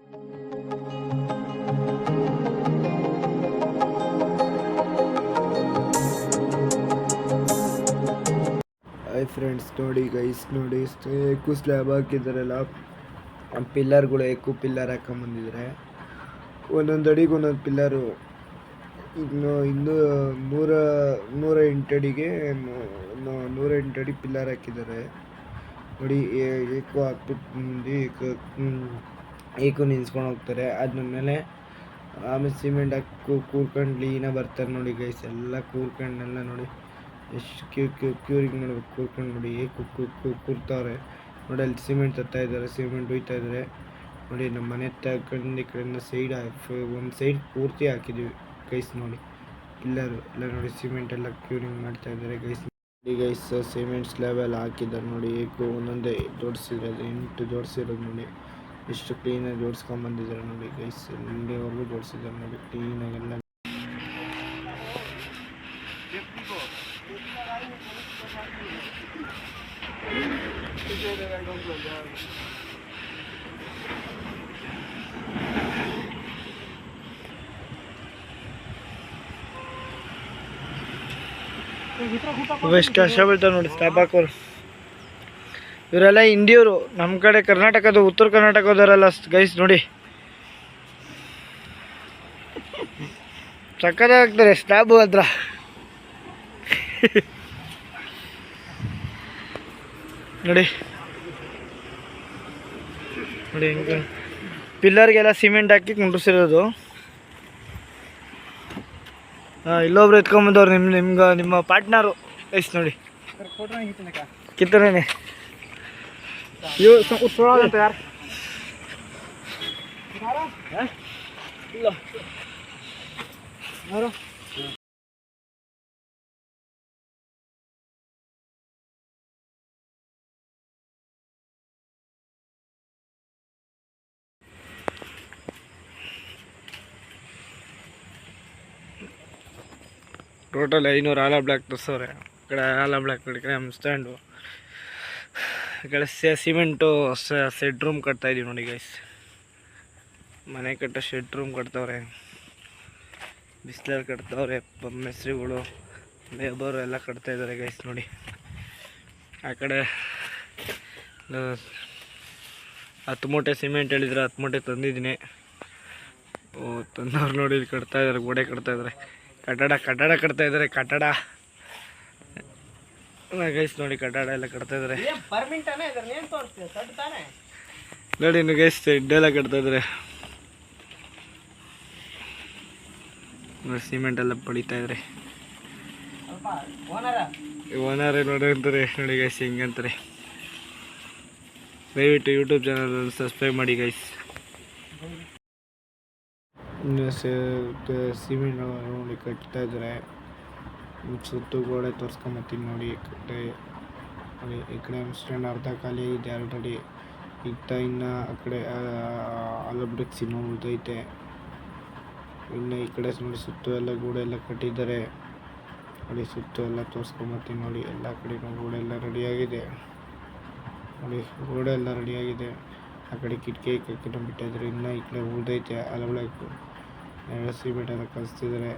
Hi friends, ನೋಡಿ guys, ನೋಡಿ ಏಕು slab ಹಾಕಿದ್ದಾರಲ್ಲ, ಪಿಲ್ಲರ್ಗಳು ಏಕು pillar ಹಾಕೊಂಬಂದಿದ್ದಾರೆ. ಒಂದೊಂದು ಅಡಿಗೆ ಒಂದೊಂದು ಪಿಲ್ಲರು. ಇನ್ನೂ 108 ಅಡಿಗೆ 108 ಅಡಿ ಪಿಲ್ಲರ್ ಹಾಕಿದ್ದಾರೆ. ನೋಡಿ, ಏಕು ಹಾಕ್ಬಿಟ್ಟು ಮುಂದೆ ಏಕು ನಿಲ್ಸ್ಕೊಂಡು ಹೋಗ್ತಾರೆ. ಅದಾದ್ಮೇಲೆ ಆಮೇಲೆ ಸಿಮೆಂಟ್ ಹಾಕಿ ಕೂರ್ಕೊಂಡು ಕ್ಲೀನಾಗಿ ಬರ್ತಾರೆ. ನೋಡಿ ಗೈಸ್, ಎಲ್ಲ ಕೂರ್ಕೊಂಡೆಲ್ಲ ನೋಡಿ ಎಷ್ಟು ಕ್ಯೂರಿಗೆ ನೋಡ್ಬೇಕು, ಕೂರ್ಕೊಂಡು ನೋಡಿ ಕೂರ್ತಾವ್ರೆ. ನೋಡಿ ಅಲ್ಲಿ ಸಿಮೆಂಟ್ ತರ್ತಾ ಇದ್ದಾರೆ, ಸಿಮೆಂಟ್ ಹುಯ್ತಾ ಇದ್ದಾರೆ. ನೋಡಿ ನಮ್ಮ ಮನೆ ತಗೊಂಡು ಈ ಕಡೆಯಿಂದ ಸೈಡ್ ಒಂದು ಸೈಡ್ ಪೂರ್ತಿ ಹಾಕಿದ್ದೀವಿ ಗೈಸ್. ನೋಡಿ ಪಿಲ್ಲರು ಎಲ್ಲ ನೋಡಿ, ಸಿಮೆಂಟ್ ಎಲ್ಲ ಕ್ಯೂರಿಂಗ್ ಮಾಡ್ತಾ ಇದ್ದಾರೆ ಗೈಸ್. ನೋಡಿ ಗೈಸ್, ಸಿಮೆಂಟ್ ಸ್ಲ್ಯಾಬ್ ಎಲ್ಲ ಹಾಕಿದ್ದಾರೆ. ನೋಡಿ ಏಕು ಒಂದೊಂದೇ ಜೋಡಿಸಿರೋದು, 8 ಜೋಡಿಸಿರೋದು. ನೋಡಿ ಎಷ್ಟು ಕ್ಲೀನಾಗಿ ಜೋಡಿಸ್ಕೊಂಬಂದಿದ್ದಾರೆ. ನೋಡಿ ಗೈಸ್, ಎಲ್ಲಿವರೆಗೂ ಜೋಡಿಸಿದ್ದಾರೆ. ನೋಡಿ ಕ್ಲೀನಾಗೆಲ್ಲ. ಎಷ್ಟು ಕಷ್ಟ ಬೀಳ್ತಾರೆ ನೋಡಿ ಸ್ಲ್ಯಾಬ್ ಹಾಕೋರು. ಇವರೆಲ್ಲ ಇಂಡಿಯವರು, ನಮ್ಮ ಕಡೆ ಕರ್ನಾಟಕದ ಉತ್ತರ ಕರ್ನಾಟಕದವರೆಲ್ಲ ಗೈಸ್. ನೋಡಿ ಸಕ್ಕತ್ತಾಗ್ತಾರೆ ಸ್ಲ್ಯಾಬ್ ಹತ್ರ. ನೋಡಿ ನೋಡಿ ಹೆಂಗೆ ಪಿಲ್ಲರ್ಗೆಲ್ಲ ಸಿಮೆಂಟ್ ಹಾಕಿ ಕುಂಡ್ರಿಸಿರೋದು. ಇಲ್ಲೊಬ್ರು ಎತ್ಕೊಂಬಂದವ್ರು, ನಿಮ್ಮ ಪಾರ್ಟ್ನರು ಗೈಸ್. ನೋಡಿ ಕಿತ್ತನೆ ಯಾರು ಟೋಟಲ್ 500 ಆಲ ಬ್ಲಾಕ್ ತೋರಿಸವ್ರೆ. ಈ ಕಡೆ ಆಲ ಬ್ಲಾಕ್, ಈ ಕಡೆ ನಮ್ಮ ಸ್ಟ್ಯಾಂಡು, ಈ ಕಡೆ ಸಿಮೆಂಟು ಶೆಡ್ ರೂಮ್ ಕಟ್ತಾಯಿದ್ದೀವಿ. ನೋಡಿ ಗೈಸ್, ಮನೆ ಕಟ್ಟ ಶೆಡ್ ರೂಮ್ ಕಟ್ತವ್ರೆ, ಬಿಸ್ಲರ್ ಕಟ್ತವ್ರೆ, ಮೆಸ್ರಿಗಳು, ಲೇಬರು ಎಲ್ಲ ಕಟ್ತಾಯಿದ್ದಾರೆ ಗೈಸ್. ನೋಡಿ ಆ ಕಡೆ 10 ಮೂಟೆ ಸಿಮೆಂಟ್ ಹೇಳಿದ್ರೆ 10 ಮೂಟೆ ತಂದಿದ್ದೀನಿ. ತಂದವ್ರು ನೋಡಿ ಇಲ್ಲಿ ಕಟ್ತಾಯಿದ್ದಾರೆ, ಗೋಡೆ ಕಟ್ತಾಯಿದ್ದಾರೆ, ಕಟ್ಟಡ ಕಟ್ತಾಯಿದ್ದಾರೆ. ಕಟ್ಟಡ ಗೈಸ್ ನೋಡಿ, ಕಟ್ಟಡ ಎಲ್ಲ ಕಟ್ತಾಯಿದ್ದಾರೆ. ನೋಡಿ ಇನ್ನು ಗೈಸ್ ಶೆಡ್ಡೆಲ್ಲ ಕಟ್ತಾಯಿದ್ದಾರೆ. ಸಿಮೆಂಟ್ ಎಲ್ಲ ಪಡಿತಾ ಇದ್ದಾರೆ. ಓನರೇ ನೋಡಿ ಅಂತಾರೆ. ನೋಡಿ ಗೈಸ್ ಹಿಂಗಂತಾರೆ. ದಯವಿಟ್ಟು ಯೂಟ್ಯೂಬ್ ಚಾನಲ್ ಸಬ್ಸ್ಕ್ರೈಬ್ ಮಾಡಿ ಗೈಸ್. ಸಿಮೆಂಟ್ ನೋಡಿ ಕಟ್ತಾ ಇದ್ದಾರೆ. ಸುತ್ತು ಗೋಡೆ ತೋರಿಸ್ಕೊಂಬತ್ತೀನಿ ನೋಡಿ. ನೋಡಿ ಈ ಕಡೆ ಸ್ಟ್ಯಾಂಡ್ ಅರ್ಧ ಖಾಲಿ ಇದೆ ಆಲ್ರೆಡಿ. ಇನ್ನು ಆ ಕಡೆ ಬ್ರಿಕ್ಸ್ ಇನ್ನೂ ಉಳಿದೈತೆ. ಇನ್ನು ಈ ಕಡೆ ನೋಡಿ ಸುತ್ತು ಎಲ್ಲ ಗೋಡೆ ಎಲ್ಲ ಕಟ್ಟಿದ್ದಾರೆ. ನೋಡಿ ಸುತ್ತು ಎಲ್ಲ ತೋರಿಸ್ಕೊಂಬತ್ತೀನಿ ನೋಡಿ. ಎಲ್ಲ ಕಡೆ ಗೋಡೆ ಎಲ್ಲ ರೆಡಿಯಾಗಿದೆ. ನೋಡಿ ಗೋಡೆ ಎಲ್ಲ ರೆಡಿಯಾಗಿದೆ. ಆ ಕಡೆ ಕಿಟಕಿ ಬಿಟ್ಟಿದ್ದಾರೆ. ಇನ್ನು ಈ ಕಡೆ ಉಳಿದೈತೆ ಅಲಬ್ಲಾಕು. ಸಿಮೆಂಟ್ ಎಲ್ಲ ಕಲಿಸ್ತಿದ್ದಾರೆ.